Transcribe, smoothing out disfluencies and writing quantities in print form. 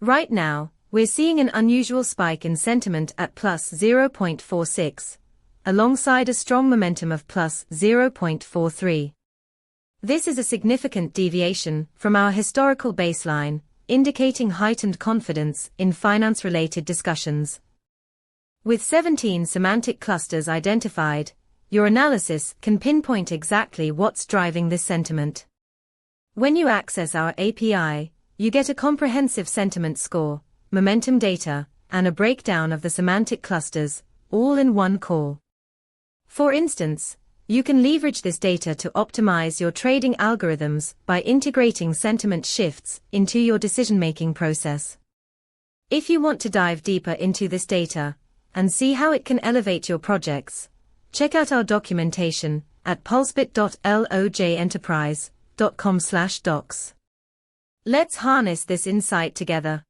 Right now, we're seeing an unusual spike in sentiment at plus 0.46, alongside a strong momentum of plus 0.43. This is a significant deviation from our historical baseline, indicating heightened confidence in finance-related discussions. With 17 semantic clusters identified, your analysis can pinpoint exactly what's driving this sentiment. When you access our API, you get a comprehensive sentiment score, momentum data, and a breakdown of the semantic clusters, all in one call. For instance, you can leverage this data to optimize your trading algorithms by integrating sentiment shifts into your decision-making process. If you want to dive deeper into this data and see how it can elevate your projects, check out our documentation at pulsebit.lojenterprise.com/docs. Let's harness this insight together.